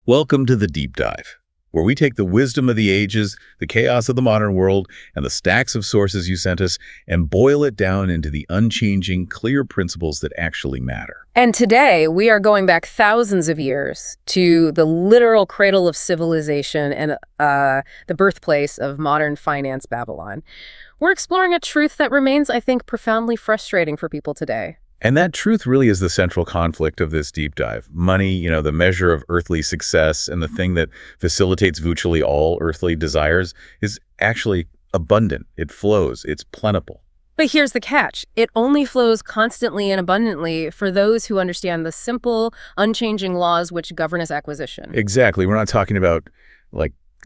Welcome to the Deep Dive, where we take the wisdom of the ages, the chaos of the modern world, and the stacks of sources you sent us, and boil it down into the unchanging, clear principles that actually matter. And today, we are going back thousands of years to the literal cradle of civilization and the birthplace of modern finance Babylon. We're exploring a truth that remains, I think, profoundly frustrating for people today. And that truth really is the central conflict of this deep dive. Money, the measure of earthly success and the thing that facilitates virtually all earthly desires, is actually abundant. It flows. It's plentiful. But here's the catch. It only flows constantly and abundantly for those who understand the simple, unchanging laws which govern its acquisition. Exactly. We're not talking about,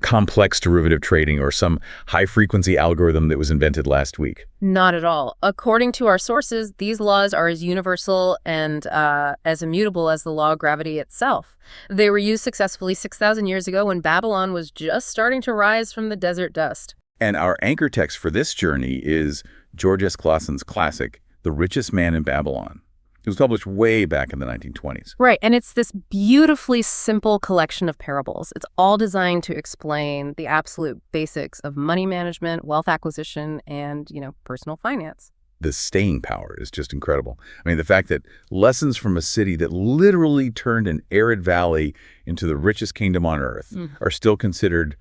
complex derivative trading or some high-frequency algorithm that was invented last week. Not at all. According to our sources, these laws are as universal and as immutable as the law of gravity itself. They were used successfully 6,000 years ago when Babylon was just starting to rise from the desert dust. And our anchor text for this journey is George S. Clason's classic, The Richest Man in Babylon. It was published way back in the 1920s. Right, and it's this beautifully simple collection of parables. It's all designed to explain the absolute basics of money management, wealth acquisition, and, personal finance. The staying power is just incredible. I mean, the fact that lessons from a city that literally turned an arid valley into the richest kingdom on earth are still considered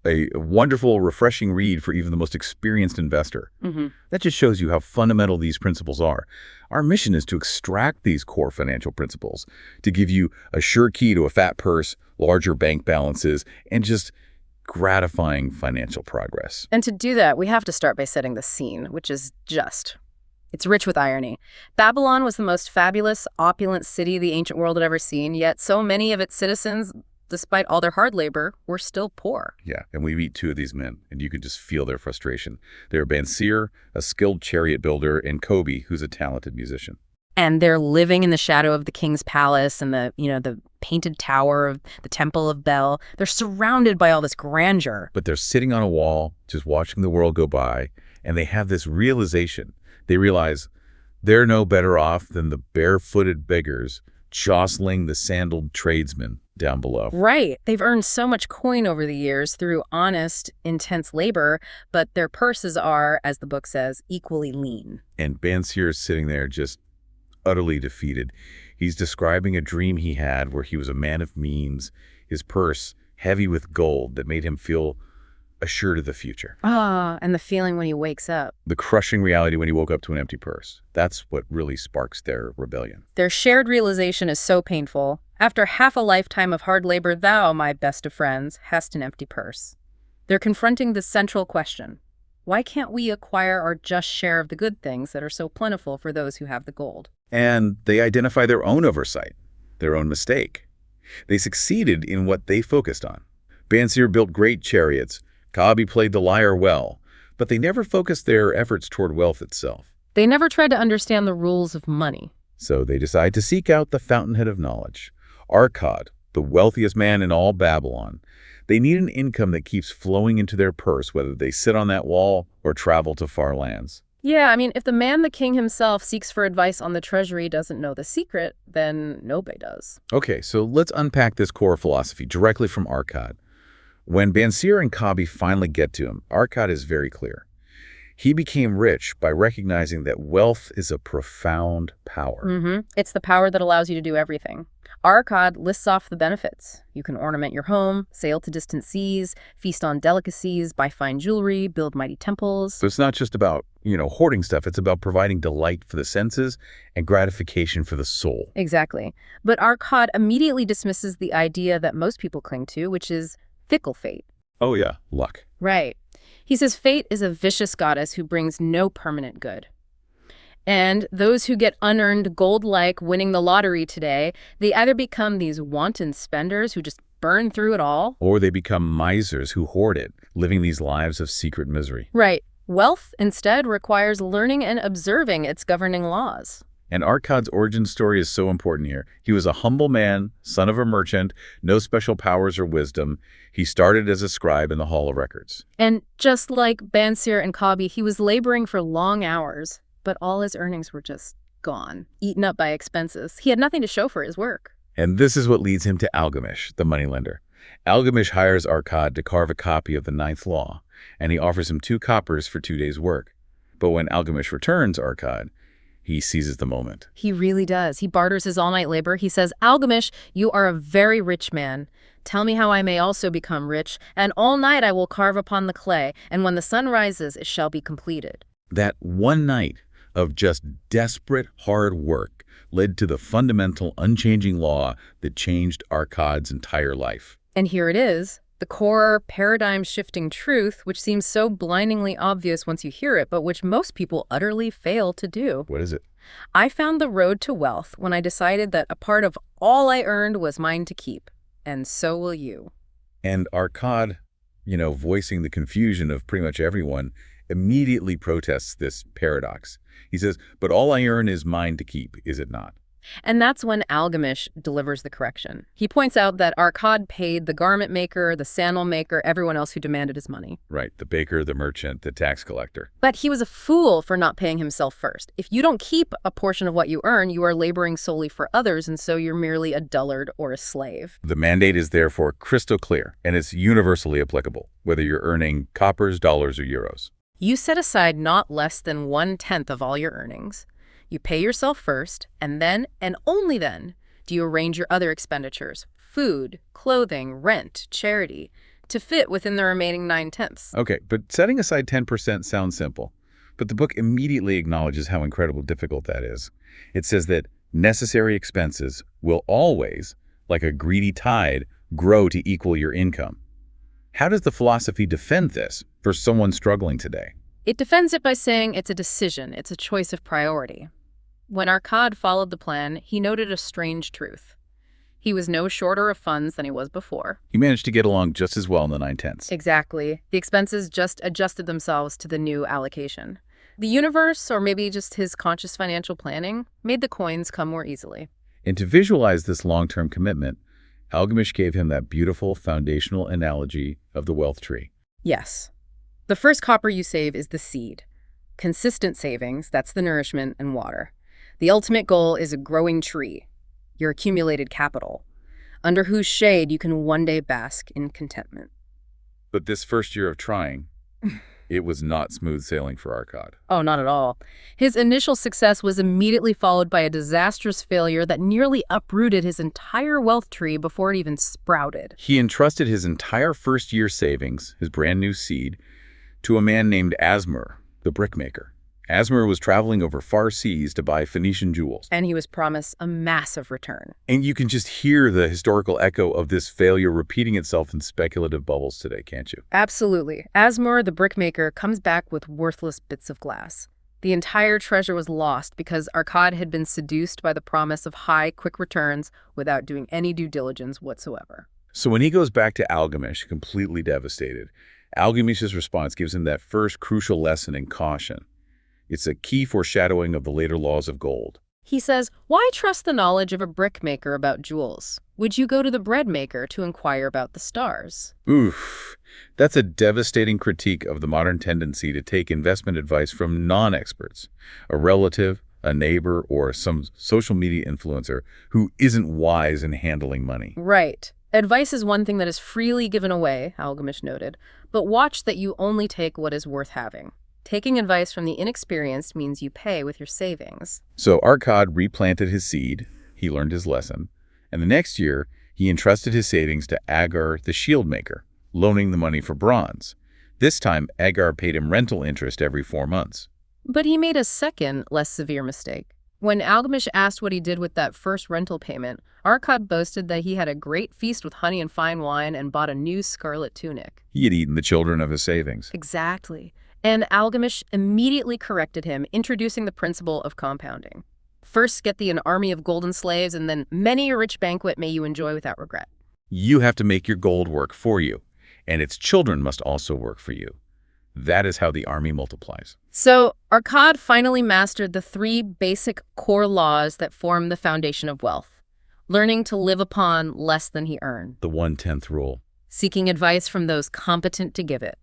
a wonderful, refreshing read for even the most experienced investor. That just shows you how fundamental these principles are. Our mission is to extract these core financial principles, to give you a sure key to a fat purse, larger bank balances, and just gratifying financial progress. And to do that, we have to start by setting the scene, which is it's rich with irony. Babylon was the most fabulous, opulent city the ancient world had ever seen, yet so many of its citizens, despite all their hard labor, were still poor. Yeah, and we meet two of these men, and you can just feel their frustration. They're Bansir, a skilled chariot builder, and Kobbi, who's a talented musician. And they're living in the shadow of the king's palace and the painted tower of the Temple of Bel. They're surrounded by all this grandeur. But they're sitting on a wall, just watching the world go by, and they have this realization. They realize they're no better off than the barefooted beggars jostling the sandaled tradesmen down below. Right. They've earned so much coin over the years through honest, intense labor, but their purses are, as the book says, equally lean. And Bansir is sitting there just utterly defeated. He's describing a dream he had where he was a man of means, his purse heavy with gold that made him feel assured of the future. And the feeling when he wakes up. The crushing reality when he woke up to an empty purse. That's what really sparks their rebellion. Their shared realization is so painful. After half a lifetime of hard labor, thou, my best of friends, hast an empty purse. They're confronting the central question. Why can't we acquire our just share of the good things that are so plentiful for those who have the gold? And they identify their own oversight, their own mistake. They succeeded in what they focused on. Bansir built great chariots. Kobbi played the lyre well, but they never focused their efforts toward wealth itself. They never tried to understand the rules of money. So they decide to seek out the fountainhead of knowledge, Archad, the wealthiest man in all Babylon. They need an income that keeps flowing into their purse, whether they sit on that wall or travel to far lands. Yeah, if the man the king himself seeks for advice on the treasury doesn't know the secret, then nobody does. Okay, so let's unpack this core philosophy directly from Archad. When Bansir and Kobbi finally get to him, Archad is very clear. He became rich by recognizing that wealth is a profound power. It's the power that allows you to do everything. Archad lists off the benefits. You can ornament your home, sail to distant seas, feast on delicacies, buy fine jewelry, build mighty temples. So it's not just about, hoarding stuff. It's about providing delight for the senses and gratification for the soul. Exactly. But Archad immediately dismisses the idea that most people cling to, which is fickle fate. Oh yeah, luck. Right. He says fate is a vicious goddess who brings no permanent good. And those who get unearned gold like winning the lottery today, they either become these wanton spenders who just burn through it all. Or they become misers who hoard it, living these lives of secret misery. Right. Wealth, instead, requires learning and observing its governing laws. And Archad's origin story is so important here. He was a humble man, son of a merchant, no special powers or wisdom. He started as a scribe in the Hall of Records. And just like Bansir and Kobbi, he was laboring for long hours, but all his earnings were just gone, eaten up by expenses. He had nothing to show for his work. And this is what leads him to Algamish, the moneylender. Algamish hires Archad to carve a copy of the Ninth Law, and he offers him 2 coppers for 2 days' work. But when Algamish returns Archad, he seizes the moment. He really does. He barters his all-night labor. He says, Algamish, you are a very rich man. Tell me how I may also become rich, and all night I will carve upon the clay, and when the sun rises, it shall be completed. That one night of just desperate hard work led to the fundamental, unchanging law that changed Archad's entire life. And here it is, the core paradigm-shifting truth, which seems so blindingly obvious once you hear it, but which most people utterly fail to do. What is it? I found the road to wealth when I decided that a part of all I earned was mine to keep. And so will you. And Archad, voicing the confusion of pretty much everyone, immediately protests this paradox. He says, but all I earn is mine to keep, is it not? And that's when Algamish delivers the correction. He points out that Archad paid the garment maker, the sandal maker, everyone else who demanded his money. Right, the baker, the merchant, the tax collector. But he was a fool for not paying himself first. If you don't keep a portion of what you earn, you are laboring solely for others, and so you're merely a dullard or a slave. The mandate is therefore crystal clear, and it's universally applicable, whether you're earning coppers, dollars, or euros. You set aside not less than 1/10 of all your earnings. You pay yourself first, and then, and only then, do you arrange your other expenditures, food, clothing, rent, charity, to fit within the remaining 9/10. Okay, but setting aside 10% sounds simple, but the book immediately acknowledges how incredibly difficult that is. It says that necessary expenses will always, like a greedy tide, grow to equal your income. How does the philosophy defend this for someone struggling today? It defends it by saying it's a decision, it's a choice of priority. When Archad followed the plan, he noted a strange truth. He was no shorter of funds than he was before. He managed to get along just as well in the 9/10. Exactly. The expenses just adjusted themselves to the new allocation. The universe, or maybe just his conscious financial planning, made the coins come more easily. And to visualize this long-term commitment, Algamish gave him that beautiful foundational analogy of the wealth tree. Yes. The first copper you save is the seed. Consistent savings, that's the nourishment and water. The ultimate goal is a growing tree, your accumulated capital, under whose shade you can one day bask in contentment. But this first year of trying, it was not smooth sailing for Archad. Oh, not at all. His initial success was immediately followed by a disastrous failure that nearly uprooted his entire wealth tree before it even sprouted. He entrusted his entire first-year savings, his brand new seed, to a man named Asmur, the brickmaker. Asmur was traveling over far seas to buy Phoenician jewels. And he was promised a massive return. And you can just hear the historical echo of this failure repeating itself in speculative bubbles today, can't you? Absolutely. Asmur, the brickmaker, comes back with worthless bits of glass. The entire treasure was lost because Archad had been seduced by the promise of high, quick returns without doing any due diligence whatsoever. So when he goes back to Algamish, completely devastated, Algamish's response gives him that first crucial lesson in caution. It's a key foreshadowing of the later laws of gold. He says, why trust the knowledge of a brickmaker about jewels? Would you go to the bread maker to inquire about the stars? Oof, that's a devastating critique of the modern tendency to take investment advice from non-experts, a relative, a neighbor, or some social media influencer who isn't wise in handling money. Right. Advice is one thing that is freely given away, Algamish noted, but watch that you only take what is worth having. Taking advice from the inexperienced means you pay with your savings. So Archad replanted his seed, he learned his lesson, and the next year he entrusted his savings to Agar the shield maker, loaning the money for bronze. This time Agar paid him rental interest every 4 months. But he made a second, less severe mistake. When Algamish asked what he did with that first rental payment, Archad boasted that he had a great feast with honey and fine wine and bought a new scarlet tunic. He had eaten the children of his savings. Exactly. And Algamish immediately corrected him, introducing the principle of compounding. First, get thee an army of golden slaves, and then many a rich banquet may you enjoy without regret. You have to make your gold work for you, and its children must also work for you. That is how the army multiplies. So, Archad finally mastered the 3 basic core laws that form the foundation of wealth. Learning to live upon less than he earned. The 1/10 rule. Seeking advice from those competent to give it.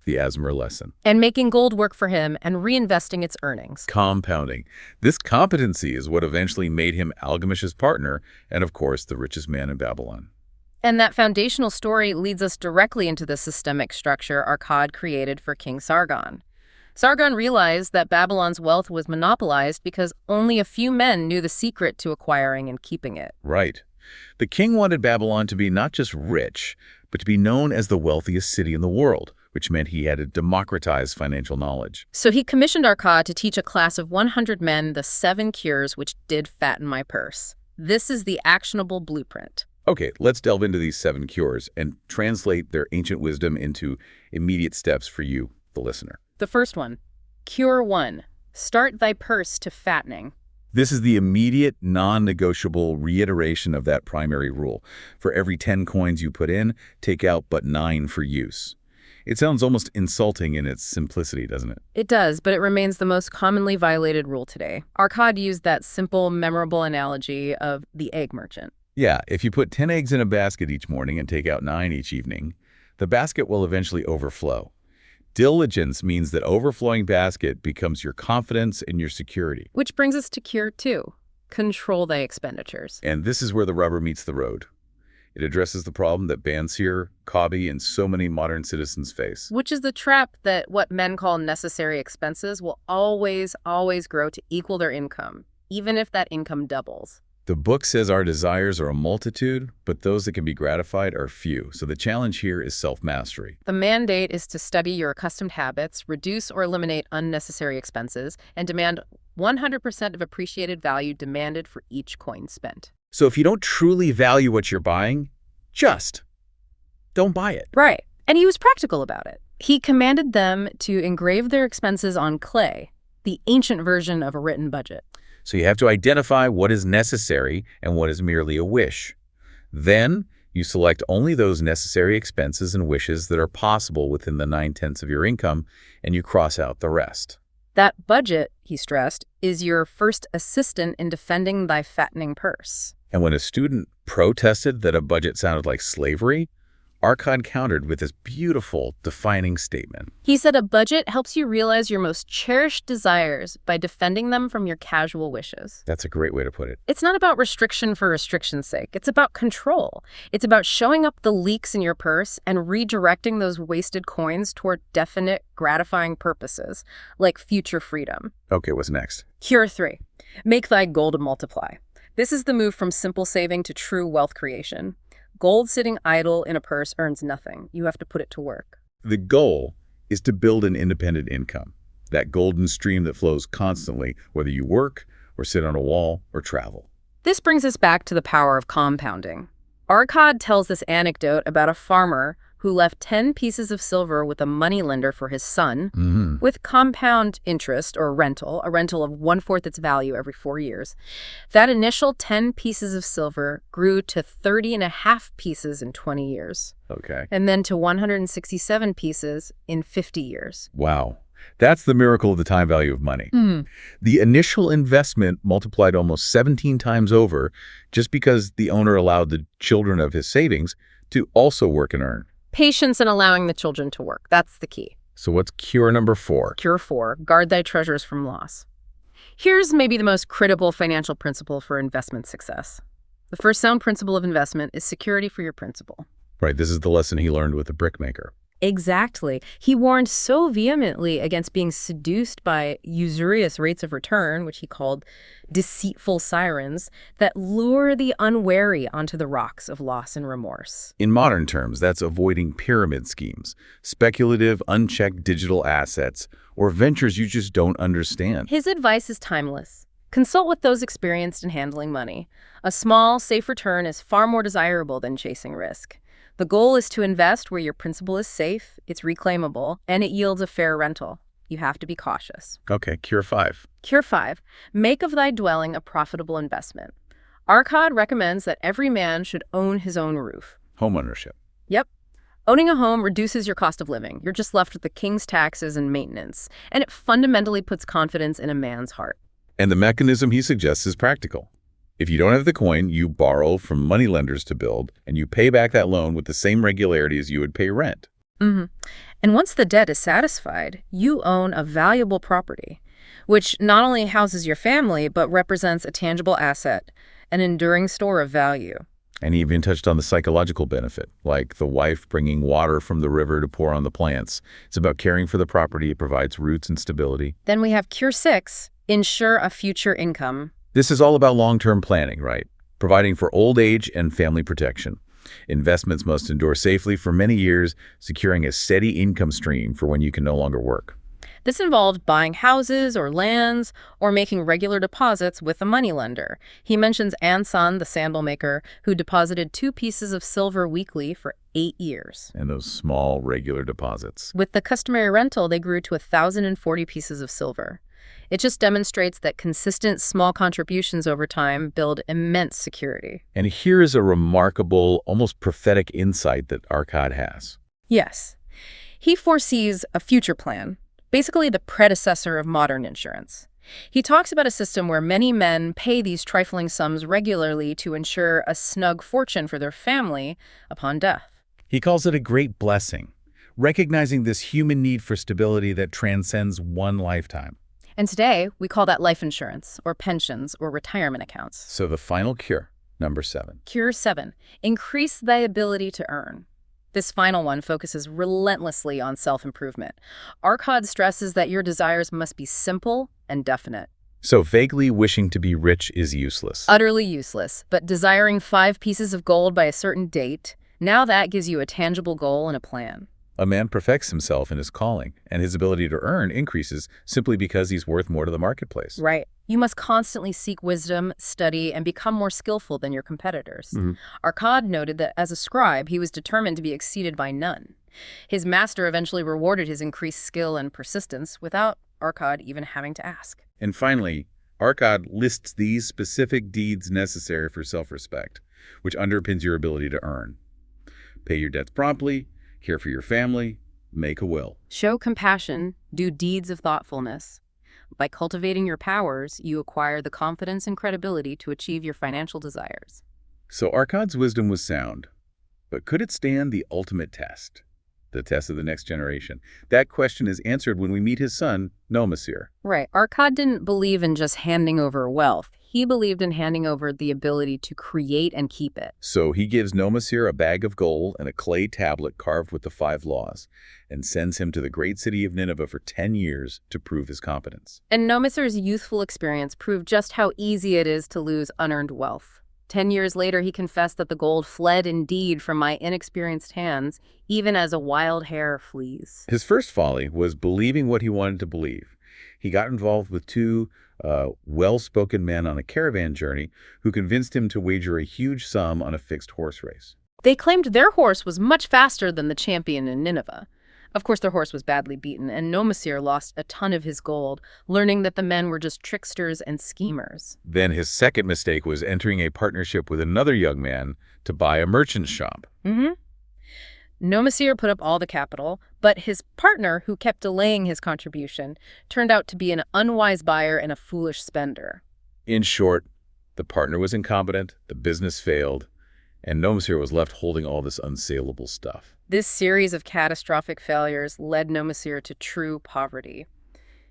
the Asmer lesson. And making gold work for him and reinvesting its earnings. Compounding. This competency is what eventually made him Algamish's partner and, of course, the richest man in Babylon. And that foundational story leads us directly into the systemic structure Archad created for King Sargon. Sargon realized that Babylon's wealth was monopolized because only a few men knew the secret to acquiring and keeping it. Right. The king wanted Babylon to be not just rich, but to be known as the wealthiest city in the world, which meant he had to democratize financial knowledge. So he commissioned Archad to teach a class of 100 men the 7 cures which did fatten my purse. This is the actionable blueprint. Okay, let's delve into these 7 cures and translate their ancient wisdom into immediate steps for you, the listener. The first one, Cure 1, start thy purse to fattening. This is the immediate, non-negotiable reiteration of that primary rule. For every 10 coins you put in, take out but 9 for use. It sounds almost insulting in its simplicity, doesn't it? It does, but it remains the most commonly violated rule today. Archad used that simple, memorable analogy of the egg merchant. Yeah, if you put 10 eggs in a basket each morning and take out 9 each evening, the basket will eventually overflow. Diligence means that overflowing basket becomes your confidence and your security. Which brings us to Cure 2, control thy expenditures. And this is where the rubber meets the road. It addresses the problem that Bansir, Kobbi, and so many modern citizens face. Which is the trap that what men call necessary expenses will always grow to equal their income, even if that income doubles. The book says our desires are a multitude, but those that can be gratified are few. So the challenge here is self-mastery. The mandate is to study your accustomed habits, reduce or eliminate unnecessary expenses, and demand 100% of appreciated value demanded for each coin spent. So if you don't truly value what you're buying, just don't buy it. Right. And he was practical about it. He commanded them to engrave their expenses on clay, the ancient version of a written budget. So you have to identify what is necessary and what is merely a wish. Then you select only those necessary expenses and wishes that are possible within the 9/10 of your income, and you cross out the rest. That budget, he stressed, is your first assistant in defending thy fattening purse. And when a student protested that a budget sounded like slavery, Archad countered with this beautiful, defining statement. He said a budget helps you realize your most cherished desires by defending them from your casual wishes. That's a great way to put it. It's not about restriction for restriction's sake. It's about control. It's about showing up the leaks in your purse and redirecting those wasted coins toward definite, gratifying purposes, like future freedom. Okay, what's next? Cure 3. Make thy gold multiply. This is the move from simple saving to true wealth creation. Gold sitting idle in a purse earns nothing. You have to put it to work. The goal is to build an independent income, that golden stream that flows constantly, whether you work or sit on a wall or travel. This brings us back to the power of compounding. Archad tells this anecdote about a farmer who left 10 pieces of silver with a moneylender for his son, with compound interest or rental, a rental of 1/4 its value every 4 years. That initial 10 pieces of silver grew to 30.5 pieces in 20 years. Okay. And then to 167 pieces in 50 years. Wow. That's the miracle of the time value of money. The initial investment multiplied almost 17 times over just because the owner allowed the children of his savings to also work and earn. Patience in allowing the children to work. That's the key. So what's cure number 4? Cure 4, guard thy treasures from loss. Here's maybe the most critical financial principle for investment success. The first sound principle of investment is security for your principal. Right, this is the lesson he learned with the brickmaker. Exactly. He warned so vehemently against being seduced by usurious rates of return, which he called deceitful sirens, that lure the unwary onto the rocks of loss and remorse. In modern terms, that's avoiding pyramid schemes, speculative, unchecked digital assets, or ventures you just don't understand. His advice is timeless. Consult with those experienced in handling money. A small, safe return is far more desirable than chasing risk. The goal is to invest where your principal is safe, it's reclaimable, and it yields a fair rental. You have to be cautious. Okay, cure 5. Cure 5. Make of thy dwelling a profitable investment. Archad recommends that every man should own his own roof. Homeownership. Yep. Owning a home reduces your cost of living. You're just left with the king's taxes and maintenance, and it fundamentally puts confidence in a man's heart. And the mechanism he suggests is practical. If you don't have the coin, you borrow from moneylenders to build, and you pay back that loan with the same regularity as you would pay rent. And once the debt is satisfied, you own a valuable property, which not only houses your family, but represents a tangible asset, an enduring store of value. And he even touched on the psychological benefit, like the wife bringing water from the river to pour on the plants. It's about caring for the property. It provides roots and stability. Then we have Cure 6, ensure a future income. This is all about long-term planning, right? Providing for old age and family protection. Investments must endure safely for many years, securing a steady income stream for when you can no longer work. This involved buying houses or lands or making regular deposits with a moneylender. He mentions Ansan, the sandal maker, who deposited 2 pieces of silver weekly for 8 years. And those small, regular deposits. With the customary rental, they grew to 1,040 pieces of silver. It just demonstrates that consistent small contributions over time build immense security. And here is a remarkable, almost prophetic insight that Archad has. Yes. He foresees a future plan, basically the predecessor of modern insurance. He talks about a system where many men pay these trifling sums regularly to ensure a snug fortune for their family upon death. He calls it a great blessing, recognizing this human need for stability that transcends one lifetime. And today, we call that life insurance, or pensions, or retirement accounts. So the final cure, number 7. Cure 7, increase the ability to earn. This final one focuses relentlessly on self-improvement. Archad stresses that your desires must be simple and definite. So vaguely wishing to be rich is useless. Utterly useless, but desiring 5 pieces of gold by a certain date, now that gives you a tangible goal and a plan. A man perfects himself in his calling, and his ability to earn increases simply because he's worth more to the marketplace. Right. You must constantly seek wisdom, study, and become more skillful than your competitors. Archad noted that as a scribe, he was determined to be exceeded by none. His master eventually rewarded his increased skill and persistence without Archad even having to ask. And finally, Archad lists these specific deeds necessary for self-respect, which underpins your ability to earn. Pay your debts promptly, care for your family, make a will. Show compassion, do deeds of thoughtfulness. By cultivating your powers, you acquire the confidence and credibility to achieve your financial desires. So Archad's wisdom was sound, but could it stand the ultimate test? The test of the next generation. That question is answered when we meet his son, Nomsir. Right. Archad didn't believe in just handing over wealth. He believed in handing over the ability to create and keep it. So he gives Nomsir a bag of gold and a clay tablet carved with the 5 laws, and sends him to the great city of Nineveh for 10 years to prove his competence. And Nomsir's youthful experience proved just how easy it is to lose unearned wealth. 10 years later, he confessed that the gold fled indeed from my inexperienced hands, even as a wild hare flees. His first folly was believing what he wanted to believe. He got involved with 2 well-spoken men on a caravan journey who convinced him to wager a huge sum on a fixed horse race. They claimed their horse was much faster than the champion in Nineveh. Of course, their horse was badly beaten, and Nomsir lost a ton of his gold, learning that the men were just tricksters and schemers. Then his second mistake was entering a partnership with another young man to buy a merchant shop. Nomsir put up all the capital, but his partner, who kept delaying his contribution, turned out to be an unwise buyer and a foolish spender. In short, the partner was incompetent, the business failed, and Nomsir was left holding all this unsaleable stuff. This series of catastrophic failures led Nomsir to true poverty.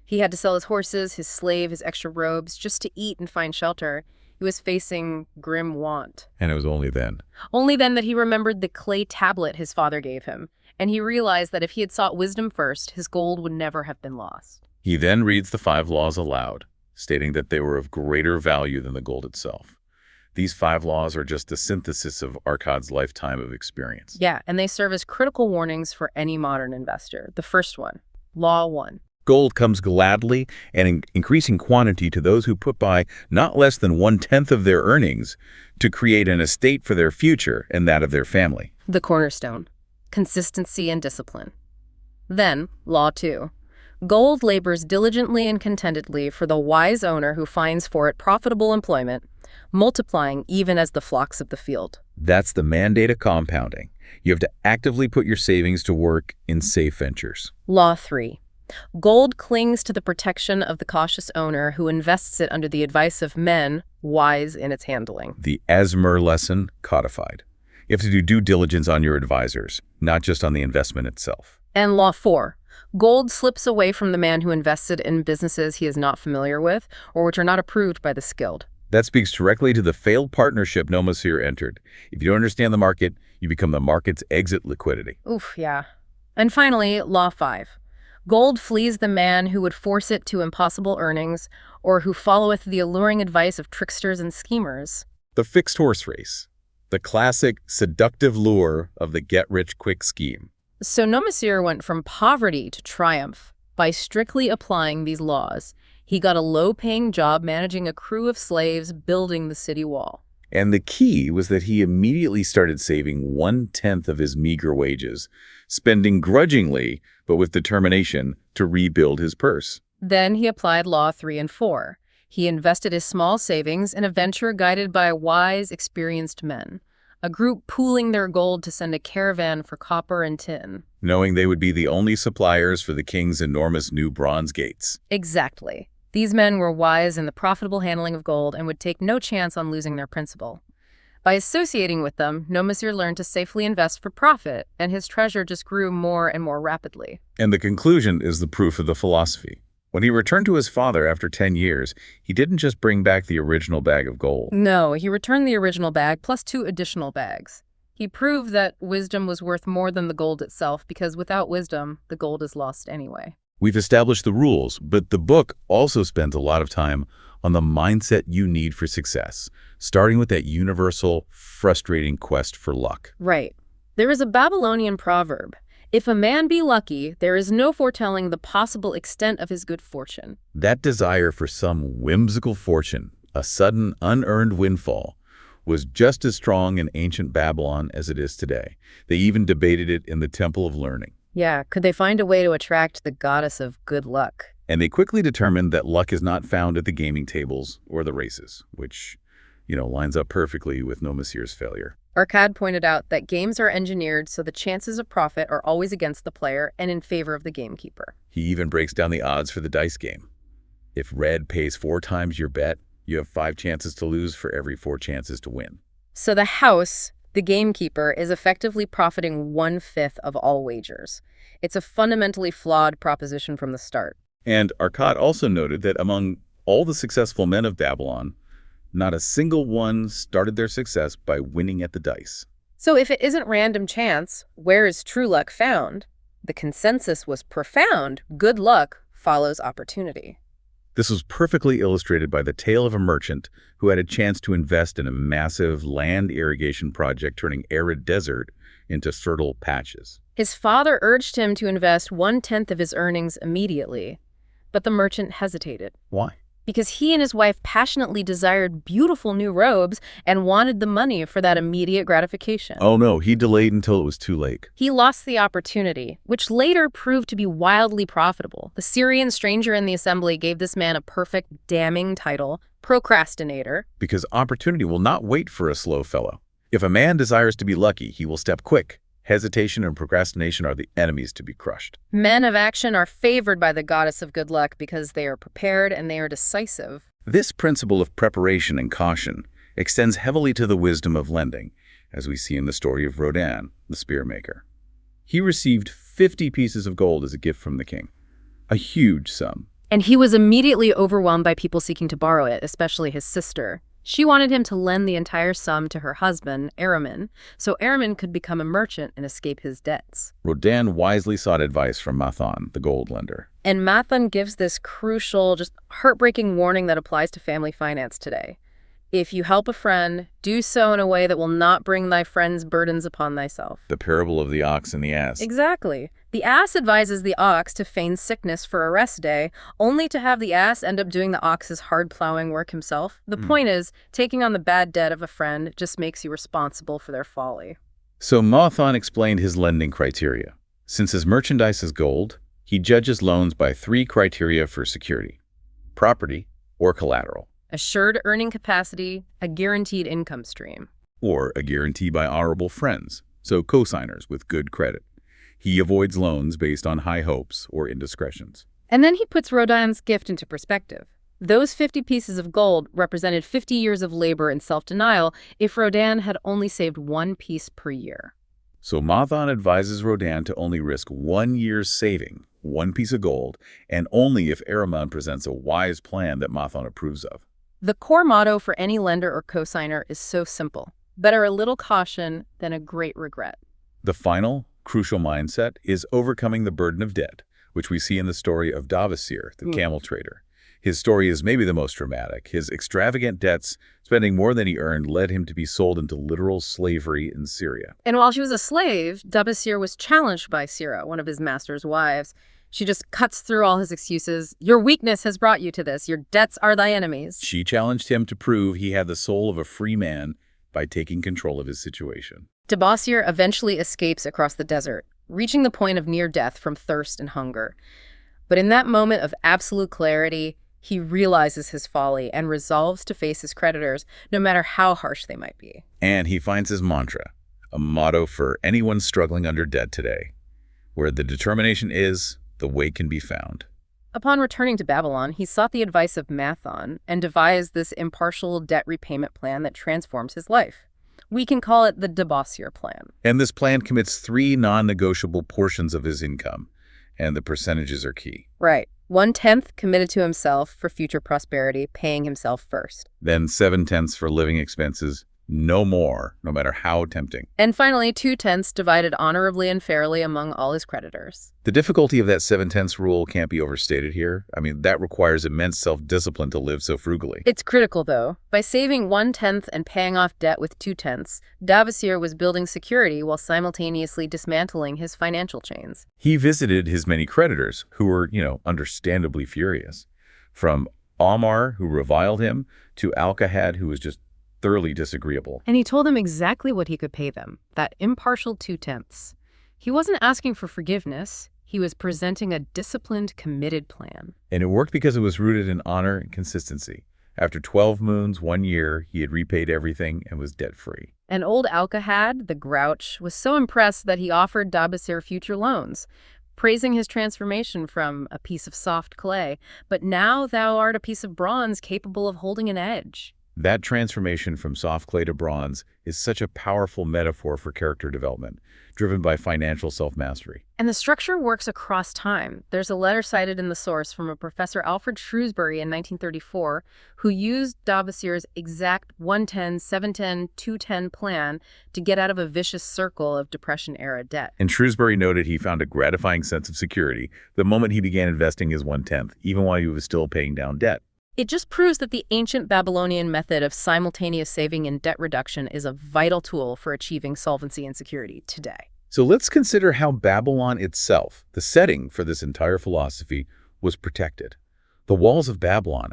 He had to sell his horses, his slave, his extra robes, just to eat and find shelter. He was facing grim want. And it was only then. Only then that he remembered the clay tablet his father gave him, and he realized that if he had sought wisdom first, his gold would never have been lost. He then reads the 5 laws aloud, stating that they were of greater value than the gold itself. These 5 laws are just a synthesis of Archad's lifetime of experience. Yeah, and they serve as critical warnings for any modern investor. The first one, Law 1. Gold comes gladly and in increasing quantity to those who put by not less than 1/10 of their earnings to create an estate for their future and that of their family. The cornerstone, consistency and discipline. Then, Law 2. Gold labors diligently and contentedly for the wise owner who finds for it profitable employment, multiplying even as the flocks of the field. That's the mandate of compounding. You have to actively put your savings to work in safe ventures. Law 3. Gold clings to the protection of the cautious owner who invests it under the advice of men wise in its handling. The Asmer lesson codified. You have to do due diligence on your advisors, not just on the investment itself. And Law 4. Gold slips away from the man who invested in businesses he is not familiar with or which are not approved by the skilled. That speaks directly to the failed partnership Nomsir entered. If you don't understand the market, you become the market's exit liquidity. Oof, yeah. And finally, Law 5. Gold flees the man who would force it to impossible earnings or who followeth the alluring advice of tricksters and schemers. The fixed horse race. The classic seductive lure of the get-rich-quick scheme. So Nomsir went from poverty to triumph by strictly applying these laws. He got a low-paying job managing a crew of slaves building the city wall. And the key was that he immediately started saving 1/10 of his meager wages, spending grudgingly, but with determination, to rebuild his purse. Then he applied Law 3 and 4. He invested his small savings in a venture guided by wise, experienced men, a group pooling their gold to send a caravan for copper and tin. Knowing they would be the only suppliers for the king's enormous new bronze gates. Exactly. These men were wise in the profitable handling of gold and would take no chance on losing their principal. By associating with them, Nomsir learned to safely invest for profit, and his treasure just grew more and more rapidly. And the conclusion is the proof of the philosophy. When he returned to his father after 10 years, he didn't just bring back the original bag of gold. No, he returned the original bag plus 2 additional bags. He proved that wisdom was worth more than the gold itself because without wisdom, the gold is lost anyway. We've established the rules, but the book also spends a lot of time on the mindset you need for success, starting with that universal, frustrating quest for luck. Right. There is a Babylonian proverb, "If a man be lucky, there is no foretelling the possible extent of his good fortune." That desire for some whimsical fortune, a sudden unearned windfall, was just as strong in ancient Babylon as it is today. They even debated it in the Temple of Learning. Yeah, could they find a way to attract the goddess of good luck? And they quickly determined that luck is not found at the gaming tables or the races, which, lines up perfectly with Nomsir's failure. Archad pointed out that games are engineered so the chances of profit are always against the player and in favor of the gamekeeper. He even breaks down the odds for the dice game. If red pays 4 times your bet, you have 5 chances to lose for every 4 chances to win. So the house, the gamekeeper, is effectively profiting 1/5 of all wagers. It's a fundamentally flawed proposition from the start. And Archad also noted that among all the successful men of Babylon, not a single one started their success by winning at the dice. So if it isn't random chance, where is true luck found? The consensus was profound. Good luck follows opportunity. This was perfectly illustrated by the tale of a merchant who had a chance to invest in a massive land irrigation project turning arid desert into fertile patches. His father urged him to invest 1/10 of his earnings immediately, but the merchant hesitated. Why? Because he and his wife passionately desired beautiful new robes and wanted the money for that immediate gratification. Oh no, he delayed until it was too late. He lost the opportunity, which later proved to be wildly profitable. The Syrian stranger in the assembly gave this man a perfect, damning title, procrastinator. Because opportunity will not wait for a slow fellow. If a man desires to be lucky, he will step quick. Hesitation and procrastination are the enemies to be crushed. Men of action are favored by the goddess of good luck because they are prepared and they are decisive. This principle of preparation and caution extends heavily to the wisdom of lending, as we see in the story of Rodin, the spear maker. He received 50 pieces of gold as a gift from the king, a huge sum. And he was immediately overwhelmed by people seeking to borrow it, especially his sister. She wanted him to lend the entire sum to her husband, Araman, so Araman could become a merchant and escape his debts. Rodin wisely sought advice from Mathan, the gold lender. And Mathan gives this crucial, just heartbreaking warning that applies to family finance today. If you help a friend, do so in a way that will not bring thy friend's burdens upon thyself. The parable of the ox and the ass. Exactly. The ass advises the ox to feign sickness for a rest day, only to have the ass end up doing the ox's hard plowing work himself. The point is, taking on the bad debt of a friend just makes you responsible for their folly. So Mathan explained his lending criteria. Since his merchandise is gold, he judges loans by 3 criteria for security: property or collateral. Assured earning capacity, a guaranteed income stream. Or a guarantee by honorable friends, so co-signers with good credit. He avoids loans based on high hopes or indiscretions. And then he puts Rodin's gift into perspective. Those 50 pieces of gold represented 50 years of labor and self-denial if Rodan had only saved one piece per year. So Mathon advises Rodan to only risk 1 year's saving, one piece of gold, and only if Ahriman presents a wise plan that Mathon approves of. The core motto for any lender or cosigner is so simple: better a little caution than a great regret. The final, crucial mindset is overcoming the burden of debt, which we see in the story of Dabasar, the camel trader. His story is maybe the most dramatic. His extravagant debts, spending more than he earned, led him to be sold into literal slavery in Syria. And while she was a slave, Dabasar was challenged by Sira, one of his master's wives. She just cuts through all his excuses. Your weakness has brought you to this. Your debts are thy enemies. She challenged him to prove he had the soul of a free man by taking control of his situation. Dabasar eventually escapes across the desert, reaching the point of near death from thirst and hunger. But in that moment of absolute clarity, he realizes his folly and resolves to face his creditors, no matter how harsh they might be. And he finds his mantra, a motto for anyone struggling under debt today. Where the determination is, the way can be found. Upon returning to Babylon, he sought the advice of Mathon and devised this impartial debt repayment plan that transforms his life. We can call it the Dabasar plan. And this plan commits 3 non-negotiable portions of his income, and the percentages are key. Right. 1/10 committed to himself for future prosperity, paying himself first. Then 7/10 for living expenses, no more, no matter how tempting. And finally, 2/10 divided honorably and fairly among all his creditors. The difficulty of that 7/10 rule can't be overstated here. I mean, that requires immense self-discipline to live so frugally. It's critical, though. By saving 1/10 and paying off debt with 2/10, Dabasar was building security while simultaneously dismantling his financial chains. He visited his many creditors, who were, understandably furious. From Omar, who reviled him, to Archad, who was just thoroughly disagreeable. And he told them exactly what he could pay them, that impartial 2/10. He wasn't asking for forgiveness. He was presenting a disciplined, committed plan. And it worked because it was rooted in honor and consistency. After 12 moons, 1 year, he had repaid everything and was debt-free. And old Archad, the grouch, was so impressed that he offered Dabasar future loans, praising his transformation from a piece of soft clay. But now thou art a piece of bronze capable of holding an edge. That transformation from soft clay to bronze is such a powerful metaphor for character development, driven by financial self-mastery. And the structure works across time. There's a letter cited in the source from a Professor Alfred Shrewsbury in 1934 who used Dabasar's exact 1/10, 7/10, 2/10 plan to get out of a vicious circle of Depression-era debt. And Shrewsbury noted he found a gratifying sense of security the moment he began investing his 1/10, even while he was still paying down debt. It just proves that the ancient Babylonian method of simultaneous saving and debt reduction is a vital tool for achieving solvency and security today. So let's consider how Babylon itself, the setting for this entire philosophy, was protected. The walls of Babylon,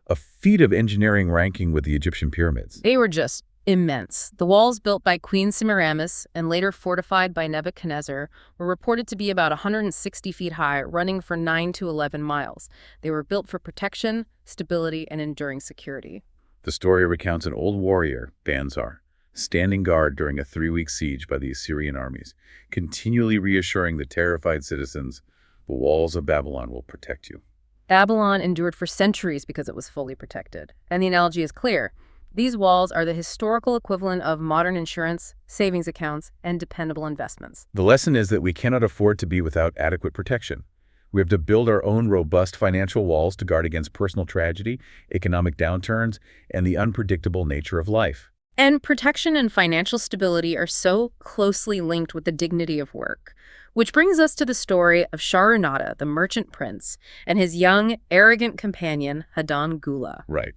a feat of engineering ranking with the Egyptian pyramids. They were just immense. The walls built by Queen Semiramis and later fortified by Nebuchadnezzar were reported to be about 160 feet high, running for 9 to 11 miles. They were built for protection, stability, and enduring security. The story recounts an old warrior, Bansir, standing guard during a 3-week siege by the Assyrian armies, continually reassuring the terrified citizens, the walls of Babylon will protect you. Babylon endured for centuries because it was fully protected. And the analogy is clear. These walls are the historical equivalent of modern insurance, savings accounts, and dependable investments. The lesson is that we cannot afford to be without adequate protection. We have to build our own robust financial walls to guard against personal tragedy, economic downturns, and the unpredictable nature of life. And protection and financial stability are so closely linked with the dignity of work. Which brings us to the story of Shahrunada, the merchant prince, and his young, arrogant companion, Hadan Gula. Right.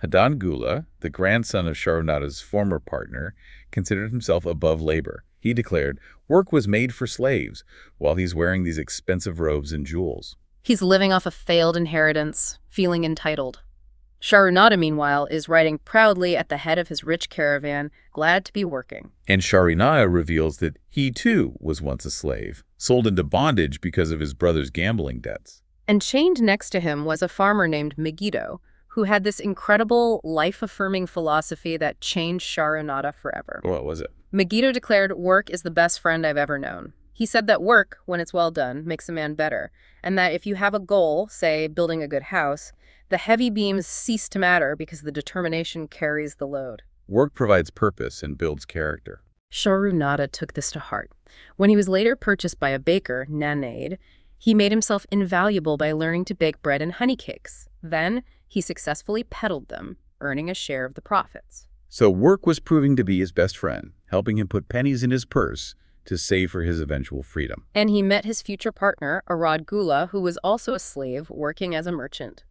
Hadan Gula, the grandson of Shahrunada's former partner, considered himself above labor. He declared work was made for slaves, while he's wearing these expensive robes and jewels. He's living off a failed inheritance, feeling entitled. Shahrunada, meanwhile, is riding proudly at the head of his rich caravan, glad to be working. And Shahrunada reveals that he, too, was once a slave, sold into bondage because of his brother's gambling debts. And chained next to him was a farmer named Megiddo, who had this incredible, life-affirming philosophy that changed Shahrunada forever. What was it? Megiddo declared, "Work is the best friend I've ever known." He said that work, when it's well done, makes a man better, and that if you have a goal, say building a good house, The heavy beams cease to matter because the determination carries the load. Work provides purpose and builds character. Sharunada took this to heart. When he was later purchased by a baker, Nanaid, he made himself invaluable by learning to bake bread and honey cakes. Then, he successfully peddled them, earning a share of the profits. So work was proving to be his best friend, helping him put pennies in his purse to save for his eventual freedom. And he met his future partner, Archad Gula, who was also a slave working as a merchant.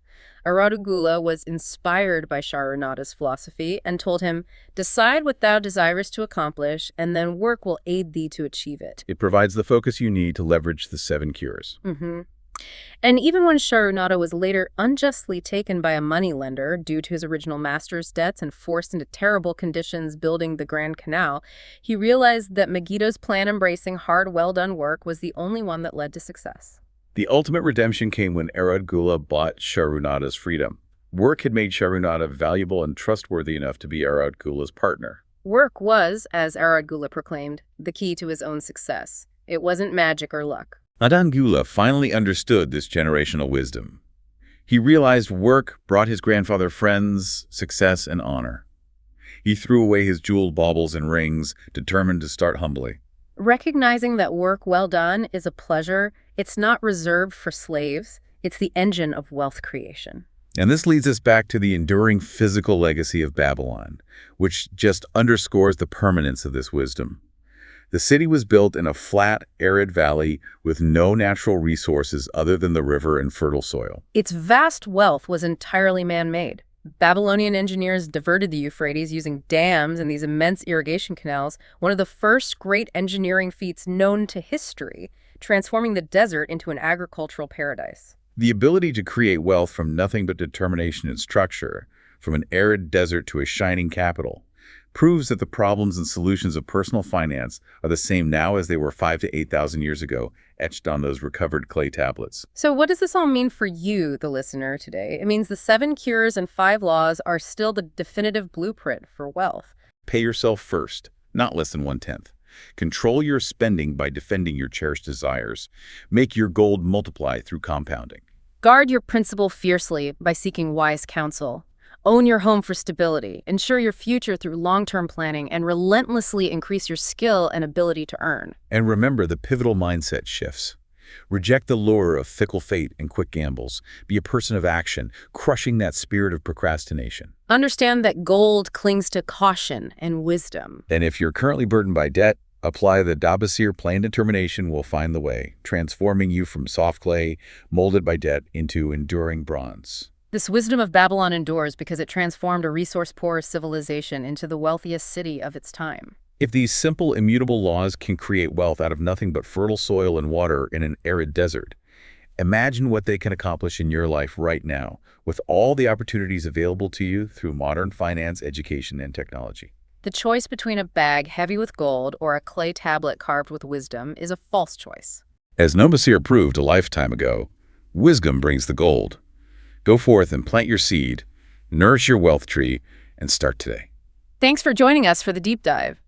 Archad Gula was inspired by Sharunada's philosophy and told him, "Decide what thou desirest to accomplish, and then work will aid thee to achieve it." It provides the focus you need to leverage the 7 cures. And even when Sharunada was later unjustly taken by a moneylender due to his original master's debts and forced into terrible conditions building the Grand Canal, he realized that Megiddo's plan embracing hard, well-done work was the only one that led to success. The ultimate redemption came when Archad Gula bought Sharunada's freedom. Work had made Sharunada valuable and trustworthy enough to be Archad Gula's partner. Work was, as Archad Gula proclaimed, the key to his own success. It wasn't magic or luck. Archad Gula finally understood this generational wisdom. He realized work brought his grandfather friends, success, and honor. He threw away his jeweled baubles and rings, determined to start humbly. Recognizing that work well done is a pleasure, it's not reserved for slaves, it's the engine of wealth creation. And this leads us back to the enduring physical legacy of Babylon, which just underscores the permanence of this wisdom. The city was built in a flat, arid valley with no natural resources other than the river and fertile soil. Its vast wealth was entirely man-made. Babylonian engineers diverted the Euphrates using dams and these immense irrigation canals, one of the first great engineering feats known to history, transforming the desert into an agricultural paradise. The ability to create wealth from nothing but determination and structure, from an arid desert to a shining capital, proves that the problems and solutions of personal finance are the same now as they were 5,000 to 8,000 years ago, etched on those recovered clay tablets. So what does this all mean for you, the listener, today? It means the 7 cures and 5 laws are still the definitive blueprint for wealth. Pay yourself first, not less than 1/10. Control your spending by defending your cherished desires. Make your gold multiply through compounding. Guard your principal fiercely by seeking wise counsel. Own your home for stability. Ensure your future through long-term planning, and relentlessly increase your skill and ability to earn. And remember the pivotal mindset shifts. Reject the lure of fickle fate and quick gambles. Be a person of action, crushing that spirit of procrastination. Understand that gold clings to caution and wisdom. And if you're currently burdened by debt, apply the Dabasar plain determination will find the way, transforming you from soft clay, molded by debt, into enduring bronze. This wisdom of Babylon endures because it transformed a resource-poor civilization into the wealthiest city of its time. If these simple, immutable laws can create wealth out of nothing but fertile soil and water in an arid desert, imagine what they can accomplish in your life right now, with all the opportunities available to you through modern finance, education, and technology. The choice between a bag heavy with gold or a clay tablet carved with wisdom is a false choice. As Nomsir proved a lifetime ago, wisdom brings the gold. Go forth and plant your seed, nourish your wealth tree, and start today. Thanks for joining us for the deep dive.